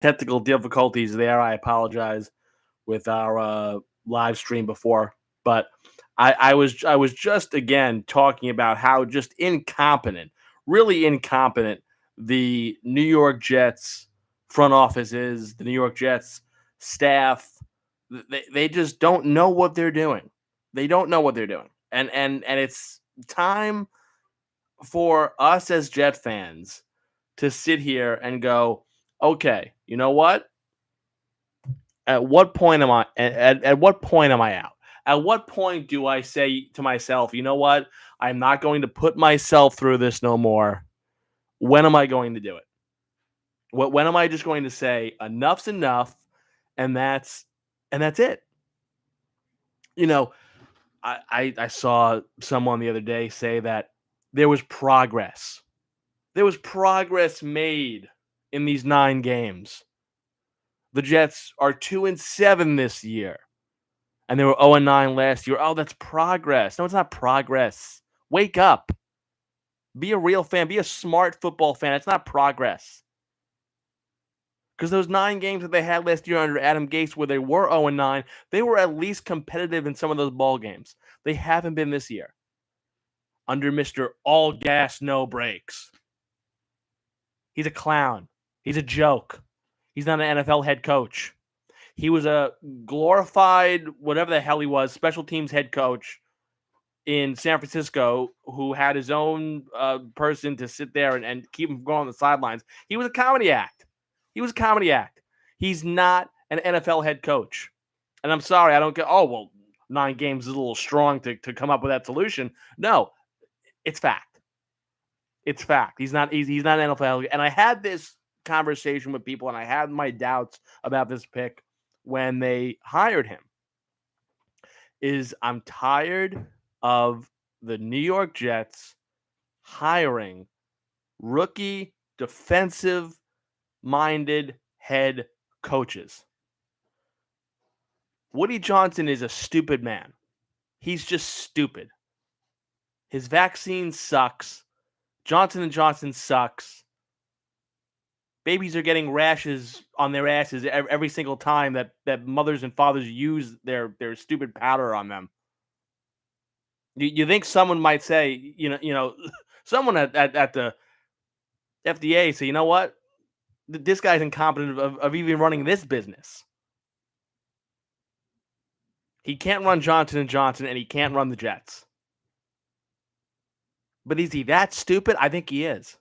Technical difficulties there. I apologize with our live stream before, but I was just again talking about how just incompetent, really incompetent, the New York Jets front office is, the New York Jets staff. They just don't know what they're doing. They don't know what they're doing, and it's time for us as Jet fans to sit here and go, okay, you know what? At what point am I at what point am I out? At what point do I say to myself, you know what? I'm not going to put myself through this no more. When am I going to do it? When am I just going to say enough's enough and that's it? You know, I saw someone the other day say that there was progress. There was progress made in these 9 games. The Jets are 2-7 this year, and they were 0-9 last year. Oh, that's progress. No, it's not progress. Wake up. Be a real fan. Be a smart football fan. It's not progress. Because those 9 games that they had last year under Adam Gase, where they were 0-9, they were at least competitive in some of those ball games. They haven't been this year under Mr. All Gas, No Breaks. He's a clown. He's a joke. He's not an NFL head coach. He was a glorified, whatever the hell he was, special teams head coach in San Francisco who had his own person to sit there and keep him going on the sidelines. He was a comedy act. He was a comedy act. He's not an NFL head coach. And I'm sorry, I don't get, oh, well, 9 games is a little strong to come up with that solution. No, it's fact. It's fact. He's not an NFL. And I had this conversation with people, and I had my doubts about this pick when they hired him. I'm tired of the New York Jets hiring rookie defensive minded head coaches. Woody Johnson is a stupid man. He's just stupid. His vaccine sucks. Johnson & Johnson sucks. Babies are getting rashes on their asses every single time that mothers and fathers use their stupid powder on them. You think someone might say, someone at the FDA say, you know what? This guy's incompetent of even running this business. He can't run Johnson & Johnson, and he can't run the Jets. But is he that stupid? I think he is.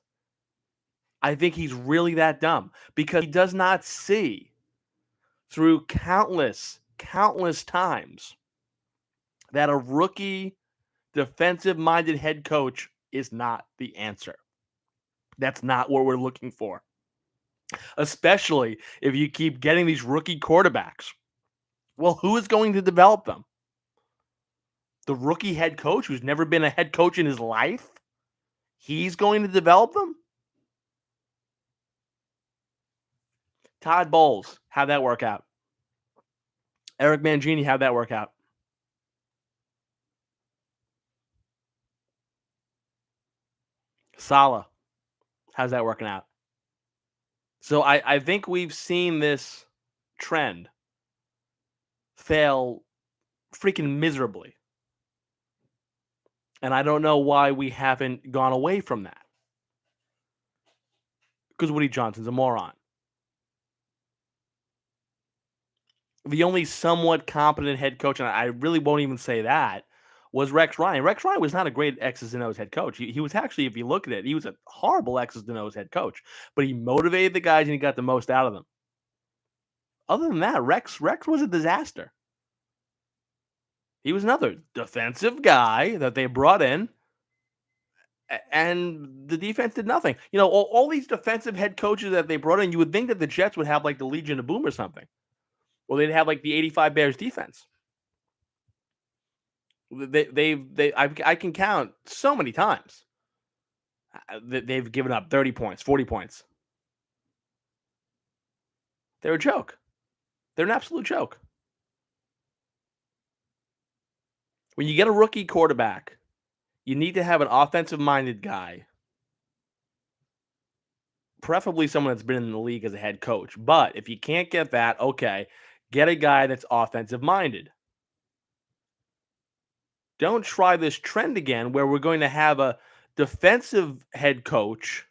I think he's really that dumb because he does not see through countless times that a rookie defensive-minded head coach is not the answer. That's not what we're looking for. Especially if you keep getting these rookie quarterbacks. Well, who is going to develop them? The rookie head coach who's never been a head coach in his life? He's going to develop them? Todd Bowles, how'd that work out? Eric Mangini, how'd that work out? Saleh, how's that working out? So I think we've seen this trend fail freaking miserably. And I don't know why we haven't gone away from that. Because Woody Johnson's a moron. The only somewhat competent head coach, and I really won't even say that, was Rex Ryan. Rex Ryan was not a great X's and O's head coach. He was actually, if you look at it, he was a horrible X's and O's head coach. But he motivated the guys and he got the most out of them. Other than that, Rex was a disaster. He was another defensive guy that they brought in, and the defense did nothing. All these defensive head coaches that they brought in, you would think that the Jets would have like the Legion of Boom or something. Or they'd have like the 85 Bears defense. I can count so many times that they've given up 30 points, 40 points. They're a joke. They're an absolute joke. When you get a rookie quarterback, you need to have an offensive-minded guy preferably someone that's been in the league as a head coach. But if you can't get that, okay, get a guy that's offensive minded. Don't try this trend again where we're going to have a defensive head coach,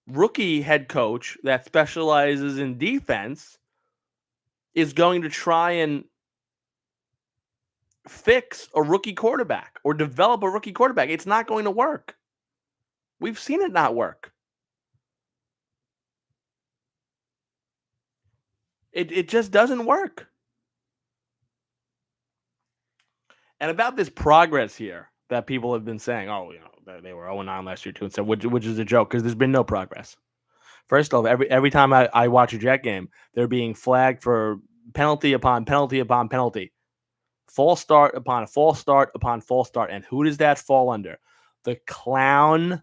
rookie head coach that specializes in defense is going to try and fix a rookie quarterback or develop a rookie quarterback. It's not going to work. We've seen it not work. It just doesn't work. And about this progress here that people have been saying, oh, they were 0-9 last year, 2-7, which is a joke because there's been no progress. First off, every time I watch a Jet game, they're being flagged for penalty upon penalty upon penalty. False start upon false start upon false start. And who does that fall under? The clown,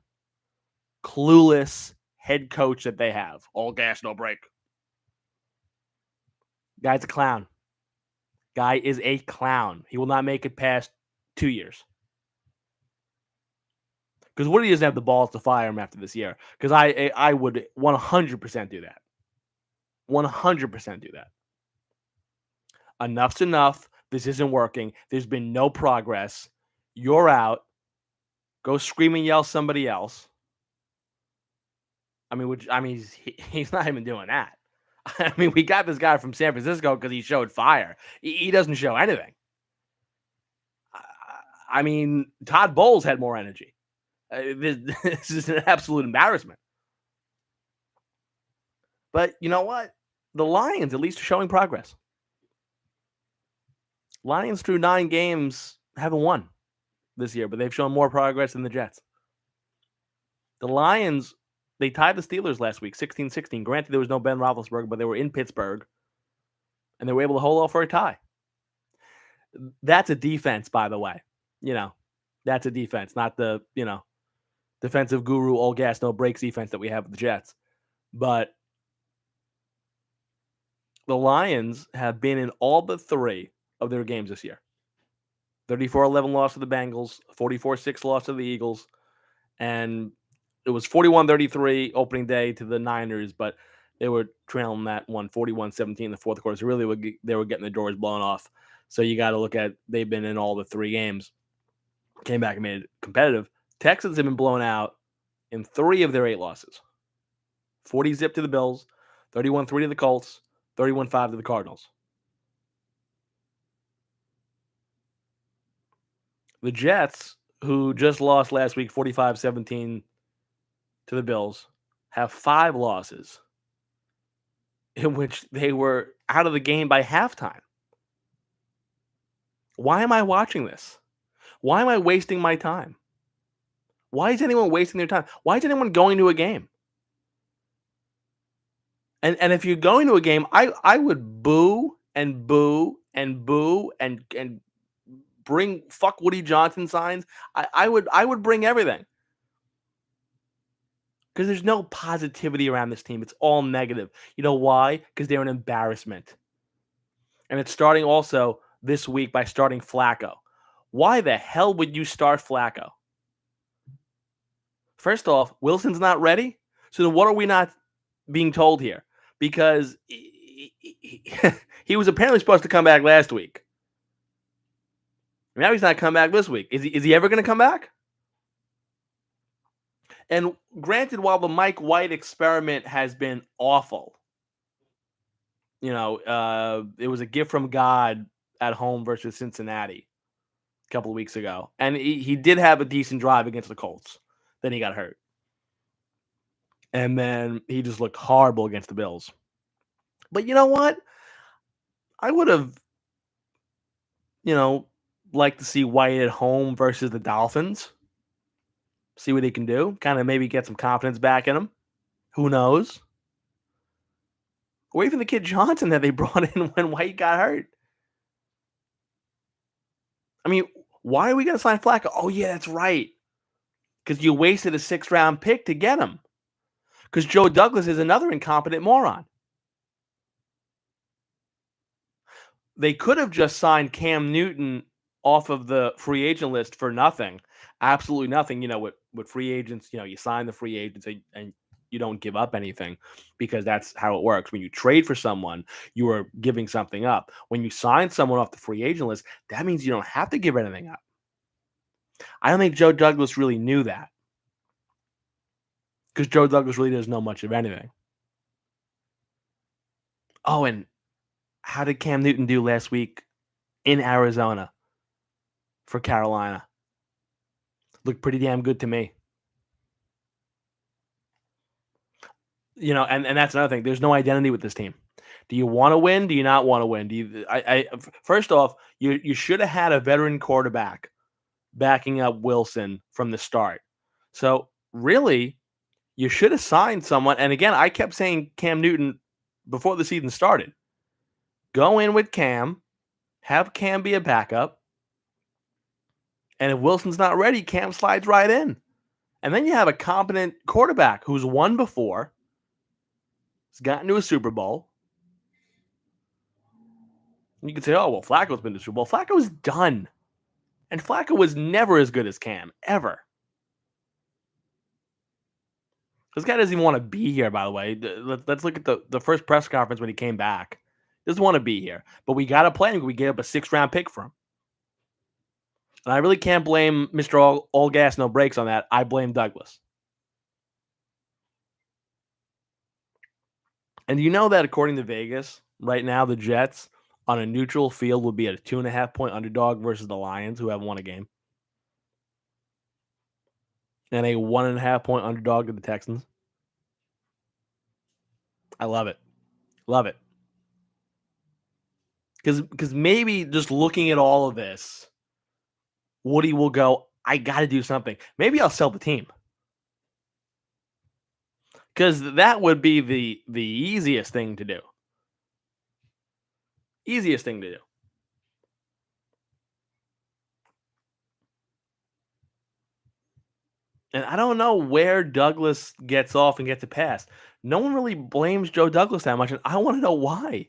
clueless head coach that they have. All gas, no break. Guy's a clown. Guy is a clown. He will not make it past 2 years. Because Woody doesn't have the balls to fire him after this year. Because I would 100% do that. 100% do that. Enough's enough. This isn't working. There's been no progress. You're out. Go scream and yell somebody else. He's not even doing that. I mean, we got this guy from San Francisco because he showed fire. He doesn't show anything. I mean, Todd Bowles had more energy. This is an absolute embarrassment. But you know what? The Lions at least are showing progress. Lions through 9 games haven't won this year, but they've shown more progress than the Jets. The Lions, they tied the Steelers last week, 16-16. Granted, there was no Ben Roethlisberger, but they were in Pittsburgh, and they were able to hold off for a tie. That's a defense, by the way. That's a defense, not the, defensive guru, all gas, no breaks defense that we have with the Jets. But the Lions have been in all but 3 of their games this year. 34-11 loss to the Bengals, 44-6 loss to the Eagles, and it was 41-33 opening day to the Niners, but they were trailing that one 41-17 in the fourth quarter. So really, they were getting the doors blown off. So you got to look at they've been in all the 3 games, came back and made it competitive. Texans have been blown out in 3 of their 8 losses. 40-zip to the Bills, 31-3 to the Colts, 31-5 to the Cardinals. The Jets, who just lost last week 45-17 to the Bills, have 5 losses in which they were out of the game by halftime. Why am I watching this? Why am I wasting my time? Why is anyone wasting their time? Why is anyone going to a game? And if you're going to a game, I would boo and boo and boo and bring fuck Woody Johnson signs. I would bring everything. Because there's no positivity around this team. It's all negative. You know why? Because they're an embarrassment. And it's starting also this week by starting Flacco. Why the hell would you start Flacco? First off, Wilson's not ready. So then what are we not being told here? Because he was apparently supposed to come back last week. Now he's not coming back this week. Is he ever going to come back? And granted, while the Mike White experiment has been awful, it was a gift from God at home versus Cincinnati a couple of weeks ago. And he did have a decent drive against the Colts. Then he got hurt. And then he just looked horrible against the Bills. But you know what? I would have, liked to see White at home versus the Dolphins. See what he can do. Kind of maybe get some confidence back in him. Who knows? Or even the kid Johnson that they brought in when White got hurt. I mean, why are we going to sign Flacco? Oh, yeah, that's right. Because you wasted a 6th-round pick to get him. Because Joe Douglas is another incompetent moron. They could have just signed Cam Newton off of the free agent list for nothing. Absolutely nothing. With with free agents, you sign the free agents and you don't give up anything because that's how it works. When you trade for someone, you are giving something up. When you sign someone off the free agent list, that means you don't have to give anything up. I don't think Joe Douglas really knew that because Joe Douglas really doesn't know much of anything. Oh, and how did Cam Newton do last week in Arizona for Carolina? Looked pretty damn good to me. And that's another thing. There's no identity with this team. Do you want to win? Do you not want to win? First off, you should have had a veteran quarterback backing up Wilson from the start. So really, you should have signed someone. And again, I kept saying Cam Newton before the season started. Go in with Cam, have Cam be a backup, and if Wilson's not ready, Cam slides right in. And then you have a competent quarterback who's won before, has gotten to a Super Bowl. You could say, oh, well, Flacco's been to the Super Bowl. Flacco's done. And Flacco was never as good as Cam, ever. This guy doesn't even want to be here, by the way. Let's look at the first press conference when he came back. Doesn't want to be here. But we got to play him. We gave up a 6th-round pick for him. And I really can't blame Mr. All gas, no brakes on that. I blame Douglas. And you know that according to Vegas, right now the Jets on a neutral field would be at a 2.5-point underdog versus the Lions, who haven't won a game. And a 1.5-point underdog to the Texans. I love it. Love it. Because maybe just looking at all of this, Woody will go, I got to do something. Maybe I'll sell the team. Because that would be the easiest thing to do. Easiest thing to do. And I don't know where Douglas gets off and gets a pass. No one really blames Joe Douglas that much, and I want to know why.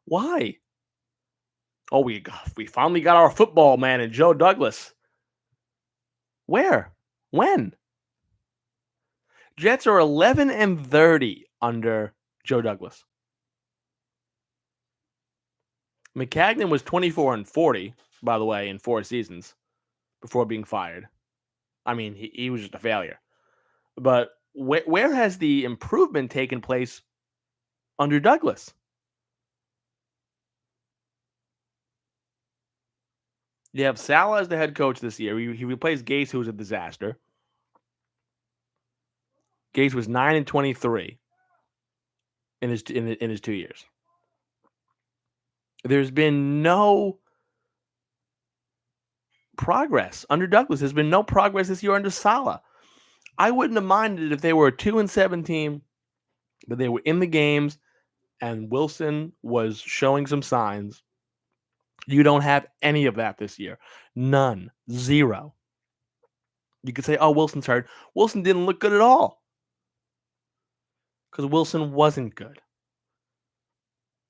Why? Oh, we finally got our football man in Joe Douglas. Where? When? Jets are 11-30 under Joe Douglas. Maccagnan was 24-40, by the way, in 4 seasons before being fired. I mean, he was just a failure. But where has the improvement taken place under Douglas? You have Saleh as the head coach this year. He replaced Gase, who was a disaster. Gase was 9-23 in his 2 years. There's been no progress under Douglas. There's been no progress this year under Saleh. I wouldn't have minded if they were a 2-7 team, but they were in the games and Wilson was showing some signs. You don't have any of that this year. None. Zero. You could say, oh, Wilson's hurt. Wilson didn't look good at all because Wilson wasn't good.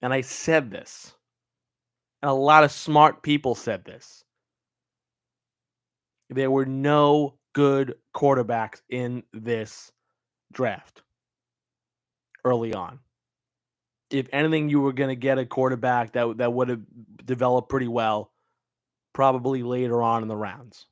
And I said this. And a lot of smart people said this. There were no good quarterbacks in this draft early on. If anything, you were going to get a quarterback that would have developed pretty well, probably later on in the rounds.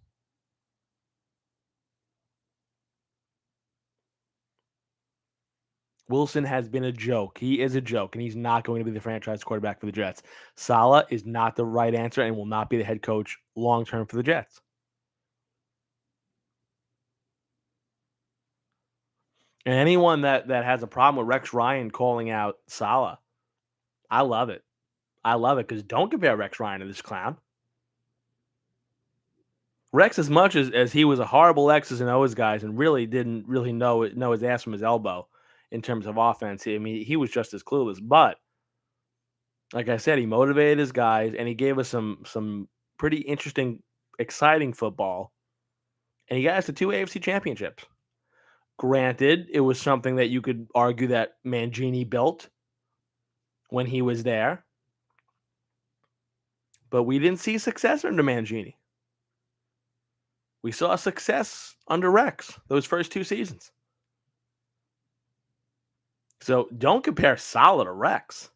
Wilson has been a joke. He is a joke, and he's not going to be the franchise quarterback for the Jets. Saleh is not the right answer and will not be the head coach long-term for the Jets. And anyone that has a problem with Rex Ryan calling out Saleh, I love it. I love it because don't compare Rex Ryan to this clown. Rex, as much as he was a horrible X's and O's guys and really didn't really know his ass from his elbow in terms of offense. I mean, he was just as clueless. But like I said, he motivated his guys and he gave us some pretty interesting, exciting football. And he got us to 2 AFC championships. Granted, it was something that you could argue that Mangini built when he was there. But we didn't see success under Mangini. We saw success under Rex those first 2 seasons. So don't compare Saleh to Rex,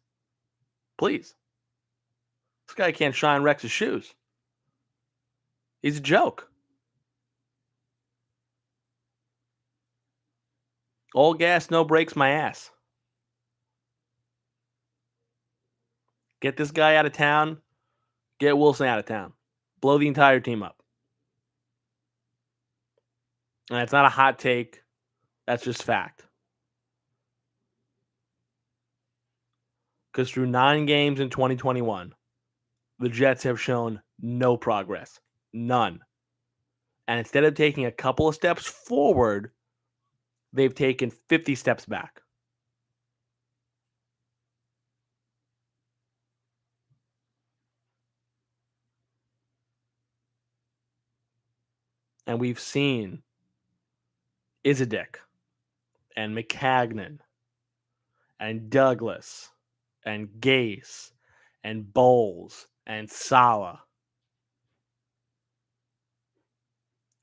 please. This guy can't shine Rex's shoes. He's a joke. All gas, no brakes, my ass. Get this guy out of town. Get Wilson out of town. Blow the entire team up. And it's not a hot take. That's just fact. Because through 9 games in 2021, the Jets have shown no progress. None. And instead of taking a couple of steps forward, they've taken 50 steps back. And we've seen Izadek and McCagnon and Douglas and Gase and Bowles and Saleh.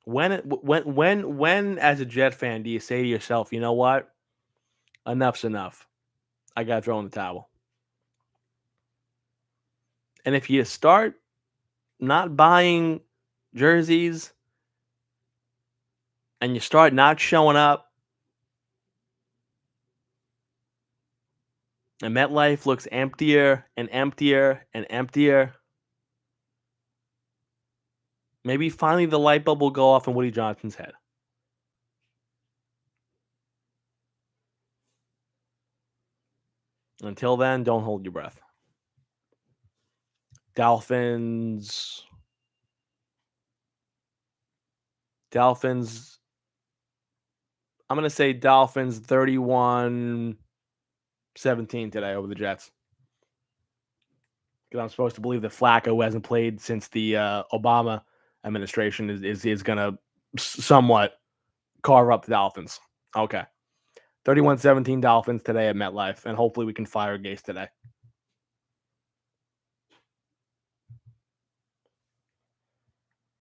When as a Jet fan do you say to yourself, you know what? Enough's enough. I got to throw in the towel. And if you start not buying jerseys and you start not showing up, and MetLife looks emptier and emptier and emptier, maybe finally the light bulb will go off in Woody Johnson's head. Until then, don't hold your breath. Dolphins. I'm going to say Dolphins 31-17 today over the Jets. Because I'm supposed to believe that Flacco hasn't played since the Obama administration is going to somewhat carve up the Dolphins. Okay. 31-17 Dolphins today at MetLife, and hopefully we can fire Gase today.